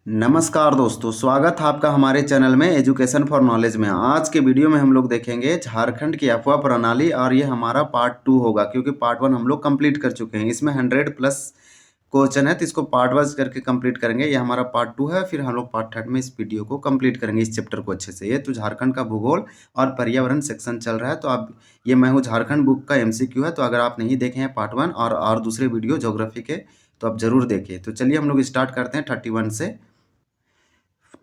नमस्कार दोस्तों, स्वागत है आपका हमारे चैनल में एजुकेशन फॉर नॉलेज में। आज के वीडियो में हम लोग देखेंगे झारखंड की अफवाह प्रणाली और ये हमारा पार्ट 2 होगा क्योंकि पार्ट 1 हम लोग कंप्लीट कर चुके हैं। इसमें 100 प्लस क्वेश्चन है तो इसको पार्ट वाइज करके कंप्लीट करेंगे। ये हमारा पार्ट 2 है, फिर हम लोग पार्ट 3 में इस वीडियो को कंप्लीट करेंगे, इस चैप्टर को अच्छे से। ये तो झारखंड का भूगोल और पर्यावरण सेक्शन चल रहा है। तो आप ये मैं हूँ झारखंड बुक का MCQ है, तो अगर आप नहीं देखे हैं पार्ट 1 और दूसरे वीडियो ज्योग्राफी के तो आप जरूर देखिए। तो चलिए हम लोग स्टार्ट करते हैं 31 से।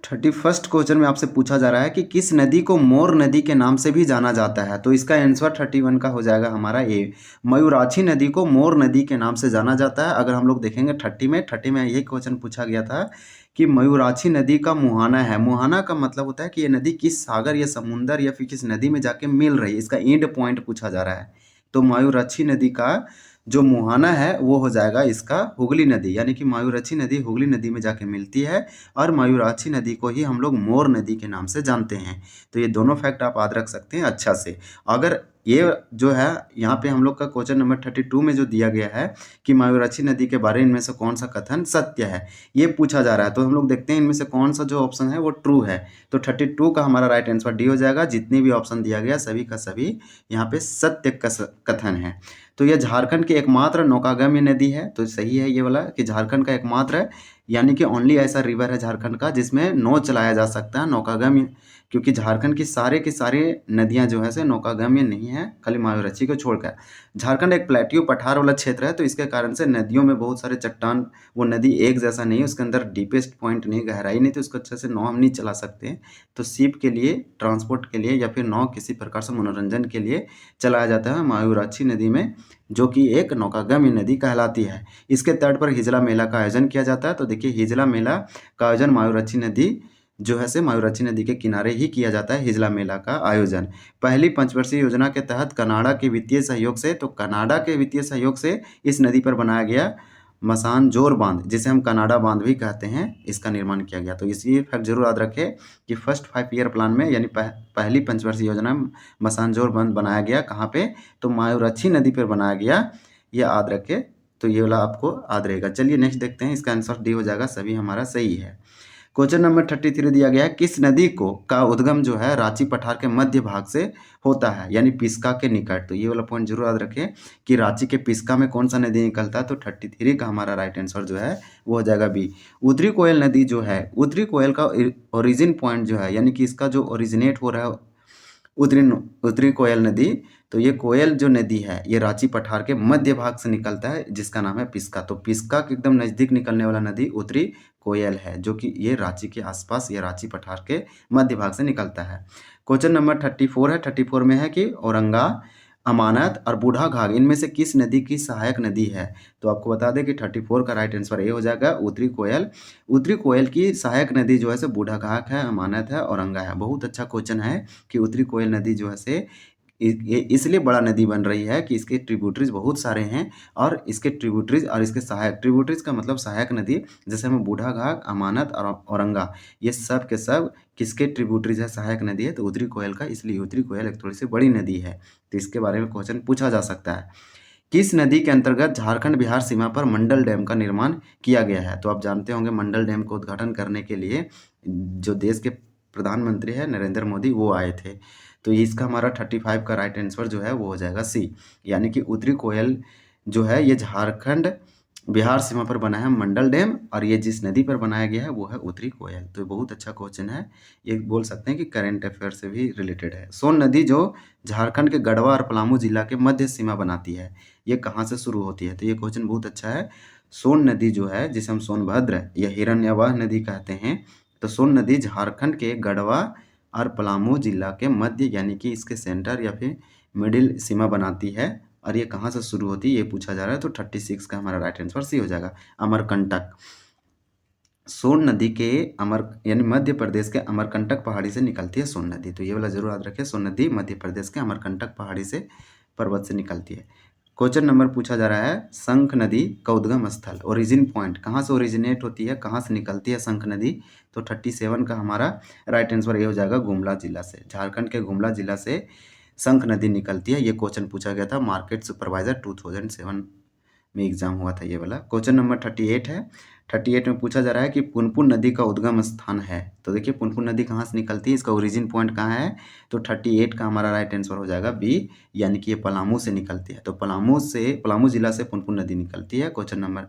31st क्वेश्चन में आपसे पूछा जा रहा है कि किस नदी को मोर नदी के नाम से भी जाना जाता है। तो इसका आंसर 31 का हो जाएगा हमारा ए, मयूराक्षी नदी को मोर नदी के नाम से जाना जाता है। अगर हम लोग देखेंगे 30 में यही क्वेश्चन पूछा गया था कि मयूराक्षी नदी का मुहाना है। मुहाना का मतलब होता है कि ये नदी किस सागर या समुंदर या फिर किस नदी में जाके मिल रही है, इसका एंड पॉइंट पूछा जा रहा है। तो मयूराक्षी नदी का जो मुहाना है वो हो जाएगा इसका हुगली नदी, यानी कि मयूराक्षी नदी हुगली नदी में जाके मिलती है और मयूराक्षी नदी को ही हम लोग मोर नदी के नाम से जानते हैं। तो ये दोनों फैक्ट आप याद रख सकते हैं अच्छा से। अगर ये जो है यहाँ पे हम लोग का क्वेश्चन नंबर 32 में जो दिया गया है कि मयूराक्षी नदी के बारे में इनमें से कौन सा कथन सत्य है, ये पूछा जा रहा है। तो हम लोग देखते हैं इनमें से कौन सा जो ऑप्शन है वो ट्रू है। तो 32 का हमारा राइट आंसर डी हो जाएगा। जितने भी ऑप्शन दिया गया सभी का सभी यहाँ पे सत्य कथन है। तो ये झारखंड की एकमात्र नौकागम्य नदी है, तो सही है ये वाला कि झारखंड का एकमात्र है, यानी कि ओनली ऐसा रिवर है झारखंड का जिसमें नौ चलाया जा सकता है, नौकागम्य। क्योंकि झारखंड की सारे नदियां जो है से नौकागम्य नहीं है, खाली मयूराक्षी को छोड़कर। झारखंड एक प्लेट्यू पठार वाला क्षेत्र है, तो इसके कारण से नदियों में बहुत सारे चट्टान, वो नदी एक जैसा नहीं है, उसके अंदर डीपेस्ट पॉइंट नहीं, गहराई नहीं, तो उसको अच्छे से नाव हम नहीं चला सकते। तो शिप के लिए, ट्रांसपोर्ट के लिए या फिर नाव किसी प्रकार से मनोरंजन के लिए चलाया जाता है मयूराक्षी नदी में, जो कि एक नौकागम्य नदी कहलाती है। इसके तट पर हिजला मेला का आयोजन किया जाता है। तो देखिए हिजला मेला का आयोजन मयूराक्षी नदी जो है से मयूराक्षी नदी के किनारे ही किया जाता है, हिजला मेला का आयोजन। पहली पंचवर्षीय योजना के तहत कनाडा के वित्तीय सहयोग से, तो कनाडा के वित्तीय सहयोग से इस नदी पर बनाया गया मसानजोर बांध, जिसे हम कनाडा बांध भी कहते हैं, इसका निर्माण किया गया। तो इसी फैक्ट जरूर याद रखें कि फर्स्ट 5 ईयर प्लान में यानी पहली पंचवर्षीय योजना में मसानजोर बांध बनाया गया कहाँ पे, तो मयूराक्षी नदी पर बनाया गया, ये याद रखें। तो ये वाला आपको याद रहेगा। चलिए नेक्स्ट देखते हैं, इसका आंसर डी हो जाएगा, सभी हमारा सही है। क्वेश्चन नंबर 33 दिया गया है, किस नदी को का उद्गम जो है रांची पठार के मध्य भाग से होता है, यानी पिस्का के निकट। तो ये वाला पॉइंट जरूर याद रखें कि रांची के पिस्का में कौन सा नदी निकलता है। तो 33 का हमारा राइट आंसर जो है वो हो जाएगा बी, उतरी कोयल नदी जो है। उतरी कोयल का ओरिजिन पॉइंट जो है, यानी कि इसका जो ओरिजिनेट हो रहा है उतरी उतरी कोयल नदी, तो ये कोयल जो नदी है ये रांची पठार के मध्य भाग से निकलता है, जिसका नाम है पिस्का। तो पिस्का के एकदम नज़दीक निकलने वाला नदी उतरी कोयल है, जो कि ये रांची के आसपास या रांची पठार के मध्य भाग से निकलता है। क्वेश्चन नंबर 34 है। 34 में है कि औरंगा, अमानत और बूढ़ा घाघ इनमें से किस नदी की सहायक नदी है। तो आपको बता दें कि 34 का राइट आंसर ए हो जाएगा, उतरी कोयल। उतरी कोयल की सहायक नदी जो है से बूढ़ा घाघ है, अमानत है, औरंगा है। बहुत अच्छा क्वेश्चन है कि उतरी कोयल नदी जो है से ये इसलिए बड़ा नदी बन रही है कि इसके ट्रिब्यूटरीज बहुत सारे हैं, और इसके ट्रिब्यूटरीज और इसके सहायक, ट्रिब्यूटरीज का मतलब सहायक नदी, जैसे हमें बूढ़ा घाघ, अमानत और औरंगा, ये सब के सब किसके ट्रिब्यूटरीज है, सहायक नदी है, तो उतरी कोयल का। इसलिए उतरी कोयल एक थोड़ी सी बड़ी नदी है, तो इसके बारे में क्वेश्चन पूछा जा सकता है। किस नदी के अंतर्गत झारखंड बिहार सीमा पर मंडल डैम का निर्माण किया गया है। तो आप जानते होंगे मंडल डैम को उद्घाटन करने के लिए जो देश के प्रधानमंत्री है नरेंद्र मोदी, वो आए थे। तो इसका हमारा 35 का राइट आंसर जो है वो हो जाएगा सी, यानी कि उतरी कोयल जो है ये झारखंड बिहार सीमा पर बना है मंडल डैम, और ये जिस नदी पर बनाया गया है वो है उतरी कोयल। तो बहुत अच्छा क्वेश्चन है, ये बोल सकते हैं कि करंट अफेयर से भी रिलेटेड है। सोन नदी जो झारखंड के गढ़वा और पलामू जिला के मध्य सीमा बनाती है, ये कहाँ से शुरू होती है। तो ये क्वेश्चन बहुत अच्छा है। सोन नदी जो है, जिसे हम सोनभद्र या हिरण्यवाह नदी कहते हैं, तो सोन नदी झारखंड के गढ़वा और पलामू जिला के मध्य, यानी कि इसके सेंटर या फिर मिडिल सीमा बनाती है। और ये कहाँ से शुरू होती है ये पूछा जा रहा है। तो 36 का हमारा राइट आंसर सी हो जाएगा, अमरकंटक। सोन नदी के यानी मध्य प्रदेश के अमरकंटक पहाड़ी से निकलती है सोन नदी। तो ये वाला जरूर याद रखिए, सोन नदी मध्य प्रदेश के अमरकंटक पहाड़ी से, पर्वत से निकलती है। क्वेश्चन नंबर पूछा जा रहा है, शंख नदी का उद्गम स्थल, ओरिजिन पॉइंट, कहाँ से ओरिजिनेट होती है, कहाँ से निकलती है शंख नदी। तो 37 का हमारा राइट आंसर ये हो जाएगा, गुमला जिला से। झारखंड के गुमला जिला से शंख नदी निकलती है। ये क्वेश्चन पूछा गया था मार्केट सुपरवाइजर 2007 में एग्जाम हुआ था ये वाला। क्वेश्चन नंबर 38 है। 38 में पूछा जा रहा है कि पुनपुन नदी का उद्गम स्थान है। तो देखिए पुनपुन नदी कहाँ से निकलती है, इसका ओरिजिन पॉइंट कहाँ है, तो 38 का हमारा राइट आंसर हो जाएगा बी, यानी कि ये पलामू से निकलती है। तो पलामू जिला से पुनपुन नदी निकलती है। क्वेश्चन नंबर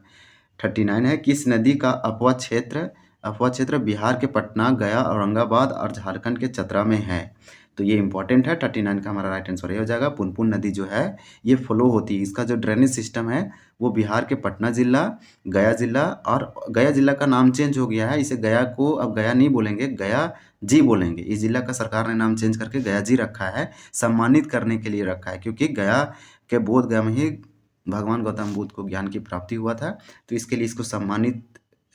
39 है, किस नदी का अपवा क्षेत्र बिहार के पटना, गया, औरंगाबाद और झारखंड के चतरा में है। तो ये इंपॉर्टेंट है। 39 का हमारा राइट आंसर ये हो जाएगा। पुनपुन नदी जो है ये फ्लो होती है, इसका जो ड्रेनेज सिस्टम है वो बिहार के पटना जिला, गया जिला, और गया जिला का नाम चेंज हो गया है, इसे गया को अब गया नहीं बोलेंगे, गया जी बोलेंगे। इस जिला का सरकार ने नाम चेंज करके गया जी रखा है, सम्मानित करने के लिए रखा है, क्योंकि गया के बोध गया में ही भगवान गौतम बुद्ध को ज्ञान की प्राप्ति हुआ था। तो इसके लिए इसको सम्मानित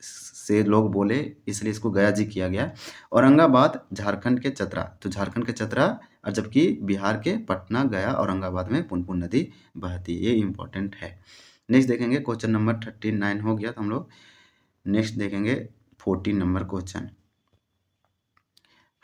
से लोग बोले, इसलिए इसको गया जी किया गया। औरंगाबाद झारखंड के चतरा, तो झारखंड के चतरा, और जबकि बिहार के पटना, गया, औरंगाबाद में पुनपुन नदी बहती है। ये इंपॉर्टेंट है। नेक्स्ट देखेंगे क्वेश्चन नंबर 39 हो गया, तो हम लोग नेक्स्ट देखेंगे 14 नंबर क्वेश्चन।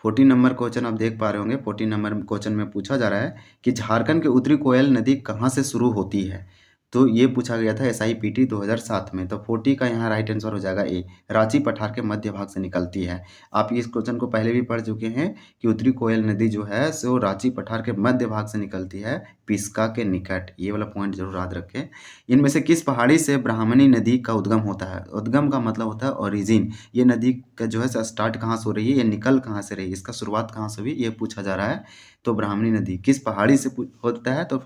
14 नंबर क्वेश्चन आप देख पा रहे होंगे। 14 नंबर क्वेश्चन में पूछा जा रहा है कि झारखंड के उत्तरी कोयल नदी कहाँ से शुरू होती है। तो ये पूछा गया था SIPT 2007 में। तो 40 का यहाँ राइट आंसर हो जाएगा ए, रांची पठार के मध्य भाग से निकलती है। आप इस क्वेश्चन को पहले भी पढ़ चुके हैं कि उत्तरी कोयल नदी जो है सो रांची पठार के मध्य भाग से निकलती है, पिस्का के निकट। ये वाला पॉइंट जरूर याद रखें। इनमें से किस पहाड़ी से ब्राह्मणी नदी का उद्गम होता है। उद्गम का मतलब होता है ओरिजिन। ये नदी का जो है स्टार्ट कहाँ से हो रही है, ये निकल कहाँ से रही है, इसका शुरुआत कहाँ से हुई, ये पूछा जा रहा है। तो ब्राह्मणी नदी किस पहाड़ी से होता है, तो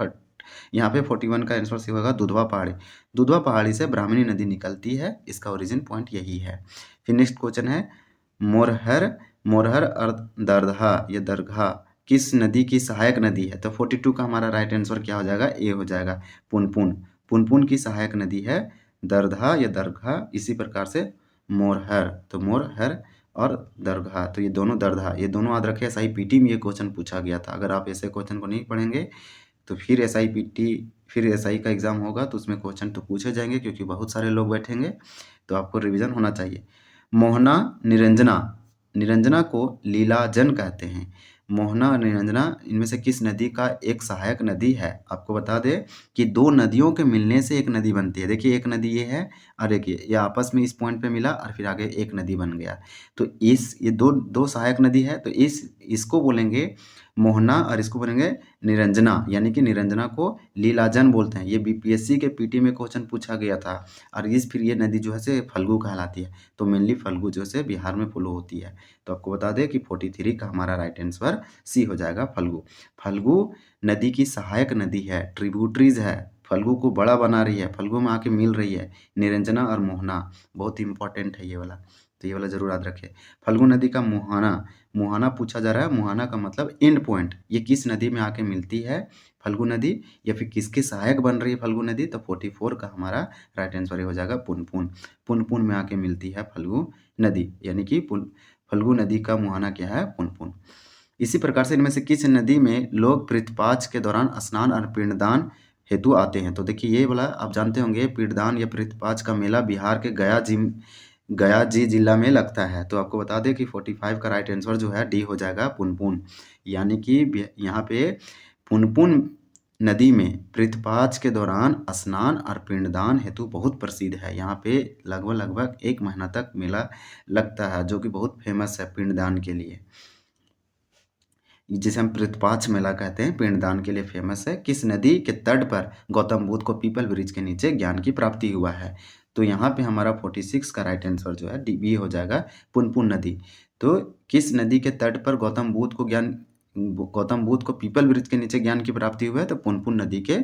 यहाँ पे 41 का आंसर से होगा दुधवा पहाड़ी। दुधवा पहाड़ी से ब्राह्मणी नदी निकलती है, इसका ओरिजिन पॉइंट यही है। फिर नेक्स्ट क्वेश्चन है, मोरहर और दरघा किस नदी की सहायक नदी है। तो 42 का हमारा राइट आंसर क्या हो जाएगा, ए हो जाएगा, पुनपुन। पुनपुन की सहायक नदी है दरघा। इसी प्रकार से मोरहर, तो मोरहर और दरघा, तो ये दोनों दरघा, ये दोनों याद रखे। SIPT में ये क्वेश्चन पूछा गया था। अगर आप ऐसे क्वेश्चन को नहीं पढ़ेंगे तो फिर SI का एग्ज़ाम होगा तो उसमें क्वेश्चन तो पूछे जाएंगे, क्योंकि बहुत सारे लोग बैठेंगे, तो आपको रिवीजन होना चाहिए। मोहना निरंजना को लीलाजन कहते हैं। मोहना और निरंजना इनमें से किस नदी का एक सहायक नदी है। आपको बता दें कि दो नदियों के मिलने से एक नदी बनती है। देखिए एक नदी ये है और एक ये आपस में इस पॉइंट पे मिला और फिर आगे एक नदी बन गया। तो ये दो सहायक नदी है, तो इसको बोलेंगे मोहना और इसको बोलेंगे निरंजना, यानी कि निरंजना को लीलाजन बोलते हैं। ये BPSC के PT में क्वेश्चन पूछा गया था। और फिर ये नदी जो है से फल्गु कहलाती है। तो मेनली फल्गु जो है बिहार में फ्लो होती है। तो आपको बता दें कि 43 का हमारा राइट आंसर सी हो जाएगा, फल्गु। फल्गु नदी की सहायक नदी है, ट्रिब्यूटरीज है, फल्गु को बड़ा बना रही है, फल्गु में आके मिल रही है। निरंजना और मोहना बहुत इंपॉर्टेंट है ये वाला, तो ये वाला जरूर याद रखें। फल्गु नदी का मुहाना पूछा जा रहा है। मुहाना का मतलब एंड पॉइंट, ये किस नदी में आके मिलती है, फल्गु नदी, या फिर किसके सहायक बन रही है फल्गु नदी। तो 44 का हमारा राइट आंसर हो जाएगा पुनपुन। पुनपुन में आके मिलती है फल्गु नदी, यानी कि फल्गु नदी का मुहाना क्या है, पुनपुन। इसी प्रकार से इनमें से किस नदी में लोग पितृपाच के दौरान स्नान और पिंडदान हेतु आते हैं। तो देखिए ये वाला आप जानते होंगे, पिंडदान या पितृपाच का मेला बिहार के गया जी जिला में लगता है। तो आपको बता दें कि 45 का राइट आंसर जो है डी हो जाएगा, पुनपुन। यानी कि यहाँ पे पुनपुन नदी में पितृपाच के दौरान स्नान और पिंडदान हेतु बहुत प्रसिद्ध है। यहाँ पे लगभग 1 महीना तक मेला लगता है, जो कि बहुत फेमस है पिंडदान के लिए, जिसे हम पितृपाच मेला कहते हैं, पिंडदान के लिए फेमस है। किस नदी के तट पर गौतम बुद्ध को पीपल ब्रिज के नीचे ज्ञान की प्राप्ति हुआ है। तो यहाँ पे हमारा 46 का राइट आंसर जो है डी हो जाएगा, पुनपुन नदी। तो किस नदी के तट पर गौतम बुद्ध को पीपल ब्रिज के नीचे ज्ञान की प्राप्ति हुआ है। तो पुनपुन नदी के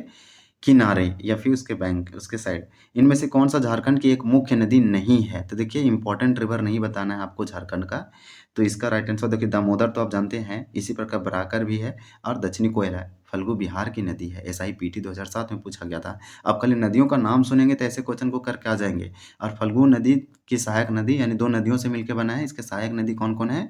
किनारे या फिर उसके बैंक, उसके साइड। इनमें से कौन सा झारखंड की एक मुख्य नदी नहीं है। तो देखिए इंपॉर्टेंट रिवर नहीं बताना है आपको झारखंड का। तो इसका राइट आंसर देखिए दामोदर तो आप जानते हैं, इसी प्रकार बराकर भी है, और दक्षिणी कोयल है। फल्गु बिहार की नदी है, SIPT 2007 में पूछा गया था। आप खाली नदियों का नाम सुनेंगे तो ऐसे क्वेश्चन को करके आ जाएंगे। और फल्गु नदी की सहायक नदी, यानी 2 नदियों से मिलकर बना है, इसके सहायक नदी कौन कौन है,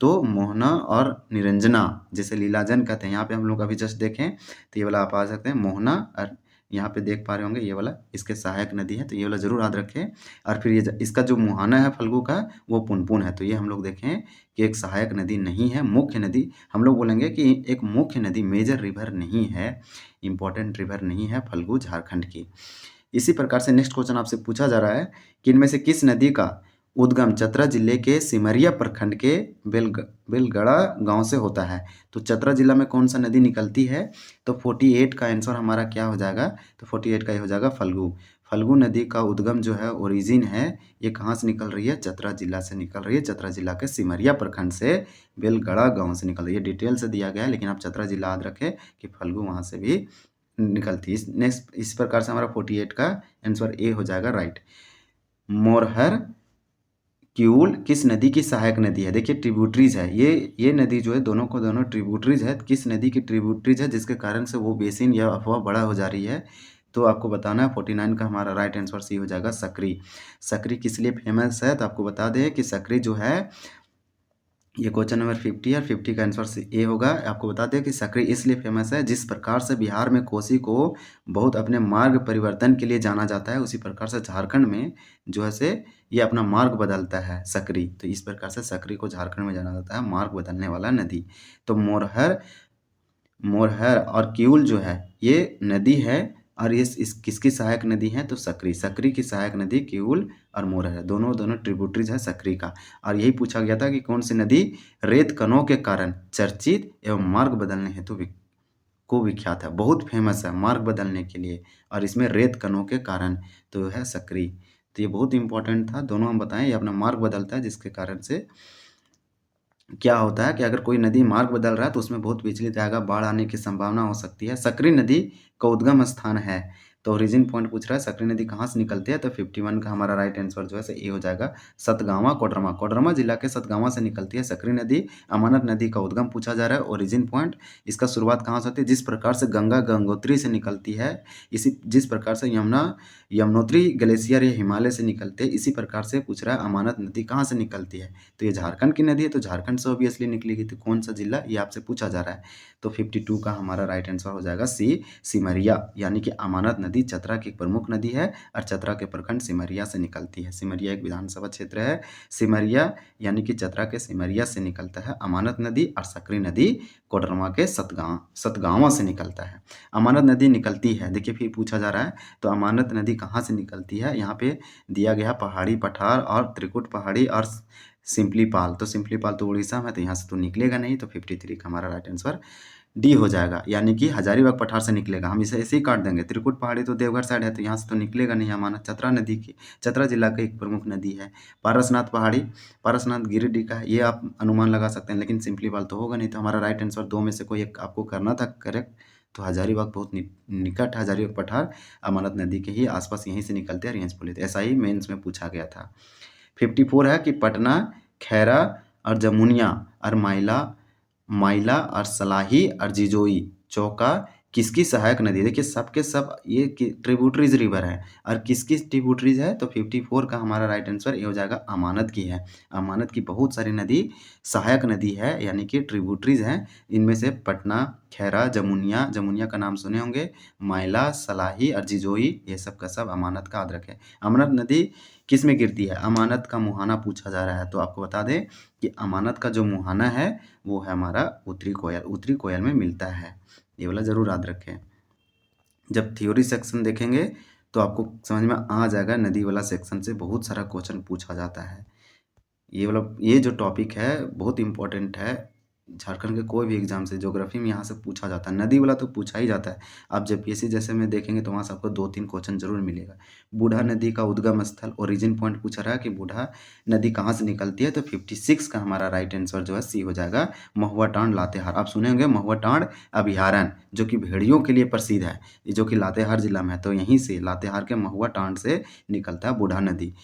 तो मोहना और निरंजना, जिसे लीलाजन कहते हैं। यहाँ पे हम लोग अभी जस्ट देखें तो ये वाला आप आ सकते हैं, मोहना, और यहाँ पे देख पा रहे होंगे ये वाला इसके सहायक नदी है। तो ये वाला जरूर याद रखें। और फिर ये इसका जो मुहाना है फल्गु का, वो पुनपुन है। तो ये हम लोग देखें कि एक सहायक नदी नहीं है, मुख्य नदी। हम लोग बोलेंगे कि एक मुख्य नदी, मेजर रिवर नहीं है, इंपॉर्टेंट रिवर नहीं है फल्गु झारखंड की। इसी प्रकार से नेक्स्ट क्वेश्चन आपसे पूछा जा रहा है कि इनमें से किस नदी का उद्गम चतरा जिले के सिमरिया प्रखंड के बेलगड़ा गांव से होता है। तो चतरा जिला में कौन सा नदी निकलती है? तो 48 का आंसर हमारा क्या हो जाएगा? तो 48 का ये हो जाएगा फल्गु। फल्गु नदी का उद्गम जो है, ओरिजिन है, ये कहाँ से निकल रही है? चतरा जिला से निकल रही है। चतरा जिला के सिमरिया प्रखंड से बेलगड़ा गांव से निकल रही है। डिटेल से दिया गया है, लेकिन आप चतरा जिला याद रखें कि फल्गु वहाँ से भी निकलती है। नेक्स्ट इस प्रकार से हमारा 48 का आंसर ए हो जाएगा राइट। मोरहर क्यूल किस नदी की सहायक नदी है? देखिए ट्रिब्यूटरीज है, ये नदी जो है दोनों को दोनों ट्रिब्यूटरीज है। किस नदी की ट्रिब्यूटरीज है जिसके कारण से वो बेसिन या अफवाह बड़ा हो जा रही है? तो आपको बताना है। 49 का हमारा राइट आंसर सी हो जाएगा सकरी। सकरी किस लिए फेमस है? तो आपको बता दें कि सकरी जो है, ये क्वेश्चन नंबर 50 है, 50 का आंसर ए होगा। आपको बता दें कि सकरी इसलिए फेमस है, जिस प्रकार से बिहार में कोसी को बहुत अपने मार्ग परिवर्तन के लिए जाना जाता है, उसी प्रकार से झारखंड में जो है से ये अपना मार्ग बदलता है सकरी। तो इस प्रकार से सकरी को झारखंड में जाना जाता है मार्ग बदलने वाला नदी। तो मोरहर और किऊल जो है ये नदी है, और इस किसकी सहायक नदी है? तो सकरी। सकरी की सहायक नदी किऊल और मोरहर, दोनों ट्रिब्यूटरीज है सकरी का। और यही पूछा गया था कि कौन सी नदी रेत कणों के कारण चर्चित एवं मार्ग बदलने हेतु को विख्यात है, बहुत फेमस है मार्ग बदलने के लिए, और इसमें रेत कणों के कारण, तो है सकरी। तो ये बहुत इंपॉर्टेंट था, दोनों हम बताएं। ये अपना मार्ग बदलता है, जिसके कारण से क्या होता है कि अगर कोई नदी मार्ग बदल रहा है तो उसमें बहुत विचलित आएगा, बाढ़ आने की संभावना हो सकती है। सकरी नदी का उद्गम स्थान है, तो ओरिजिन पॉइंट पूछ रहा है सकरी नदी कहाँ से निकलती है? तो 51 का हमारा राइट आंसर जो है ए हो जाएगा सतगावा कोडरमा। कोडरमा जिला के सतगावा से निकलती है सकरी नदी। अमानत नदी का उद्गम पूछा जा रहा है, ओरिजिन पॉइंट इसका शुरुआत कहाँ से होती है? जिस प्रकार से गंगा गंगोत्री से निकलती है, जिस प्रकार से यमुनोत्री ग्लेशियर या हिमालय से निकलते हैं, इसी प्रकार से पूछ रहा है अमानत नदी कहाँ से निकलती है। तो ये झारखंड की नदी है, तो झारखंड से ऑब्वियसली निकलेगी। तो कौन सा जिला, ये आपसे पूछा जा रहा है। तो 52 का हमारा राइट आंसर हो जाएगा सी सिमरिया, यानी कि अमानत नदी चतरा की एक प्रमुख नदी है, और चतरा के प्रखंड सिमरिया से निकलती है। सिमरिया एक विधानसभा क्षेत्र है। सिमरिया यानी कि चतरा के सिमरिया से निकलता है अमानत नदी, और सकरी नदी कोडरमा के सतगावा से निकलता है। अमानत नदी निकलती है, देखिए फिर पूछा जा रहा है, तो अमानत नदी कहाँ से निकलती है? यहाँ पे दिया गया पहाड़ी पठार और त्रिकुट पहाड़ी और सिंपलीपाल। तो सिंपलीपाल तो उड़ीसा में, तो यहाँ से तो निकलेगा नहीं। तो 53 का हमारा राइट आंसर डी हो जाएगा, यानी कि हजारीबाग पठार से निकलेगा। हम इसे ऐसे ही काट देंगे। त्रिकुट पहाड़ी तो देवघर साइड है, तो यहाँ से तो निकलेगा नहीं। अमानत चतरा नदी की, चतरा जिला की एक प्रमुख नदी है। पारसनाथ पहाड़ी, पारसनाथ गिरिडीह का है, ये आप अनुमान लगा सकते हैं, लेकिन सिंपलीपाल तो होगा नहीं। तो हमारा राइट आंसर दो में से कोई एक आपको करना था करेक्ट। तो हजारीबाग बहुत निकट है, हजारीबाग पठार अमानत नदी के ही आसपास, यहीं से निकलते हैं और यहीं से बोले थे। ऐसा ही मेंस में पूछा गया था। 54 है कि पटना, खैरा और जमुनिया और माइला और सलाही और जिजोई चौका किसकी सहायक नदी है? देखिए सबके सब ये ट्रिब्यूटरीज रिवर है, और किसकी ट्रिब्यूटरीज है? तो 54 का हमारा राइट आंसर ये हो जाएगा अमानत की है। अमानत की बहुत सारी नदी सहायक नदी है, यानी कि ट्रिब्यूटरीज हैं। इनमें से पटना, खैरा, जमुनिया का नाम सुने होंगे, माइला, सलाही और जिजोई, ये सब का सब अमानत का याद रखें। अमानत नदी किस में गिरती है? अमानत का मुहाना पूछा जा रहा है, तो आपको बता दें कि अमानत का जो मुहाना है वो है हमारा उत्तरी कोयल में मिलता है। ये वाला ज़रूर याद रखें। जब थ्योरी सेक्शन देखेंगे तो आपको समझ में आ जाएगा, नदी वाला सेक्शन से बहुत सारा क्वेश्चन पूछा जाता है। ये जो टॉपिक है बहुत इंपॉर्टेंट है, झारखंड के कोई भी एग्जाम से ज्योग्राफी में यहाँ से पूछा जाता है। नदी वाला तो पूछा ही जाता है। आप जब पीएससी जैसे में देखेंगे तो वहाँ से आपको 2-3 क्वेश्चन जरूर मिलेगा। बूढ़ा नदी का उद्गम स्थल, ओरिजिन पॉइंट पूछा रहा है कि बूढ़ा नदी कहाँ से निकलती है। तो 56 का हमारा राइट आंसर जो है सी हो जाएगा महुआ टांड लातेहार। आप सुने होंगे महुआ टांड अभयारण्य, जो कि भेड़ियों के लिए प्रसिद्ध है, जो कि लातेहार जिला में है। तो यहीं से लातेहार के महुआ टांड से निकलता है बूढ़ा नदी।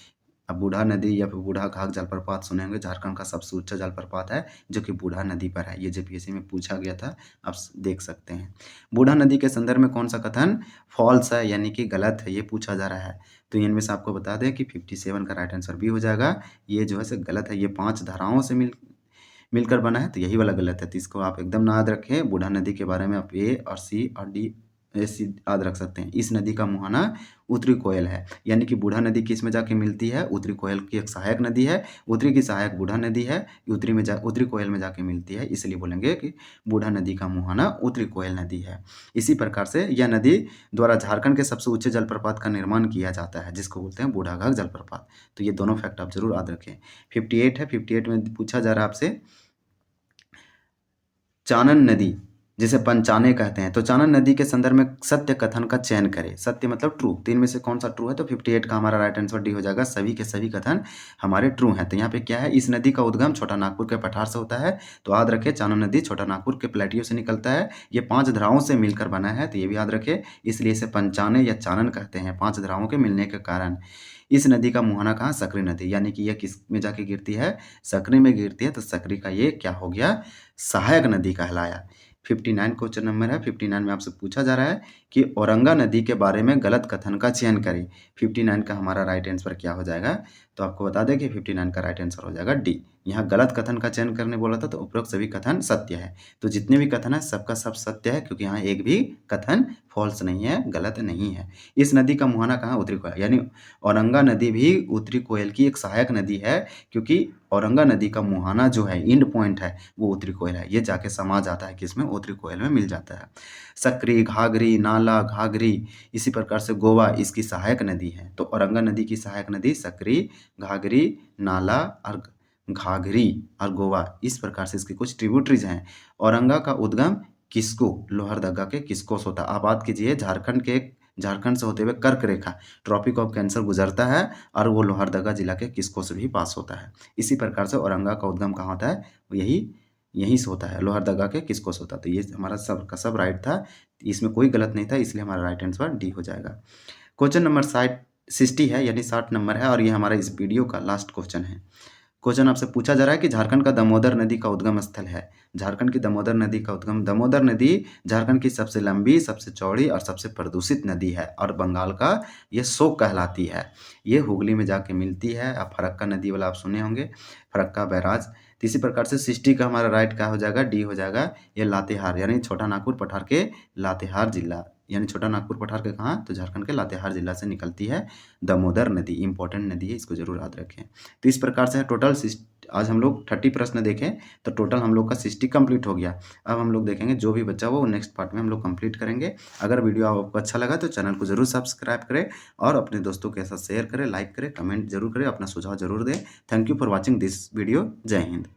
अब बूढ़ा नदी या फिर बूढ़ा घाघ जलप्रपात सुने होंगे, झारखंड का सबसे ऊंचा जलप्रपात है, जो कि बूढ़ा नदी पर है। ये जेपीएससी में पूछा गया था, आप देख सकते हैं। बूढ़ा नदी के संदर्भ में कौन सा कथन फॉल्स है, यानी कि गलत है, ये पूछा जा रहा है। तो इनमें से आपको बता दें कि 57 का राइट आंसर भी हो जाएगा। ये जो है से गलत है, ये 5 धाराओं से मिलकर बना है, तो यही वाला गलत है। तो इसको आप एकदम ना याद रखें। बूढ़ा नदी के बारे में आप ए और सी और डी ऐसी याद रख सकते हैं। इस नदी का मुहाना उत्तरी कोयल है, यानी कि बूढ़ा नदी किस में जाके मिलती है, उत्तरी कोयल की एक सहायक नदी है, उत्तरी की सहायक बूढ़ा नदी है, उत्तरी कोयल में जाके मिलती है, इसलिए बोलेंगे कि बूढ़ा नदी का मुहाना उत्तरी कोयल नदी है। इसी प्रकार से यह नदी द्वारा झारखंड के सबसे ऊंचे जलप्रपात का निर्माण किया जाता है, जिसको बोलते हैं बूढ़ाघाघ जलप्रपात। तो ये दोनों फैक्ट आप जरूर याद रखें। 58 है, 58 में पूछा जा रहा है आपसे चानन नदी जिसे पंचाने कहते हैं, तो चानन नदी के संदर्भ में सत्य कथन का चयन करें। सत्य मतलब ट्रू, तीन में से कौन सा ट्रू है, तो 58 का हमारा राइट आंसर डी हो जाएगा। सभी के सभी कथन हमारे ट्रू हैं। तो यहाँ पे क्या है, इस नदी का उद्गम छोटा नागपुर के पठार से होता है। तो याद रखें चानन नदी छोटा नागपुर के प्लेटियो से निकलता है। ये 5 धाराओं से मिलकर बना है, तो ये भी याद रखें, इसलिए इसे पंचाने या चानन कहते हैं, 5 धाराओं के मिलने के कारण। इस नदी का मुहाना कहाँ, सकरी नदी, यानी कि यह किस में जाके गिरती है, सकरी में गिरती है। तो सकरी का ये क्या हो गया, सहायक नदी कहलाया। 59 क्वेश्चन नंबर है। 59 में आपसे पूछा जा रहा है कि औरंगा नदी के बारे में गलत कथन का चयन करें। 59 का हमारा राइट आंसर क्या हो जाएगा, तो आपको बता दें कि 59 का राइट आंसर हो जाएगा डी। यहाँ गलत कथन का चयन करने बोला था, तो उपरोक्त सभी कथन सत्य है। तो जितने भी कथन है सबका सब सत्य है, क्योंकि यहाँ एक भी कथन फॉल्स नहीं है, गलत नहीं है। इस नदी का मुहाना कहाँ, उत्तरी कोयल, यानी औरंगा नदी भी उत्तरी कोयल की एक सहायक नदी है, क्योंकि औरंगा नदी का मुहाना जो है, एंड पॉइंट है, वो उत्तरी कोयल है। ये जाके समा जाता है किसमें, उत्तरी कोयल में मिल जाता है। सकरी, घाघरी, नाला, घाघरी, इसी प्रकार से गोवा इसकी सहायक नदी है। तो औरंगा नदी की सहायक नदी सकरी, घाघरी, नाला और घाघरी और गोवा, इस प्रकार से इसकी कुछ ट्रिब्यूटरीज हैं। औरंगा का उद्गम किसको, लोहरदगा के किसको से होता है। आप बात कीजिए झारखंड से होते हुए कर्क रेखा, ट्रॉपिक ऑफ कैंसर गुजरता है और वो लोहरदगा जिला के किसको से भी पास होता है। इसी प्रकार से औरंगा का उद्गम कहाँ होता है, यहीं से होता है, लोहरदगा के किसको से होता है। तो ये हमारा सब का सब राइट था, इसमें कोई गलत नहीं था, इसलिए हमारा राइट आंसर डी हो जाएगा। क्वेश्चन नंबर 60 है, यानी 60 नंबर है, और ये हमारा इस वीडियो का लास्ट क्वेश्चन है। क्वेश्चन आपसे पूछा जा रहा है कि झारखंड का दामोदर नदी का उद्गम स्थल है। झारखंड की दामोदर नदी का उद्गम, दामोदर नदी झारखंड की सबसे लंबी, सबसे चौड़ी और सबसे प्रदूषित नदी है, और बंगाल का ये शोक कहलाती है। ये हुगली में जाके मिलती है। आप फरक्का नदी वाला आप सुने होंगे, फरक्का बैराज। तो इसी प्रकार से 60 का हमारा राइट क्या हो जाएगा, डी हो जाएगा। ये लातेहार, यानी छोटा नागपुर पठार के लातेहार जिला, यानी छोटा नागपुर पठार के कहाँ, तो झारखंड के लातेहार जिला से निकलती है दामोदर नदी। इंपॉर्टेंट नदी है, इसको जरूर याद रखें। तो इस प्रकार से टोटल आज हम लोग 30 प्रश्न देखें, तो टोटल हम लोग का 60 कंप्लीट हो गया। अब हम लोग देखेंगे जो भी बचा वो नेक्स्ट पार्ट में हम लोग कंप्लीट करेंगे। अगर वीडियो आपको अच्छा लगा तो चैनल को जरूर सब्सक्राइब करें और अपने दोस्तों के साथ शेयर करें, लाइक करें, कमेंट जरूर करें, अपना सुझाव जरूर दें। Thank you for watching this video. जय हिंद।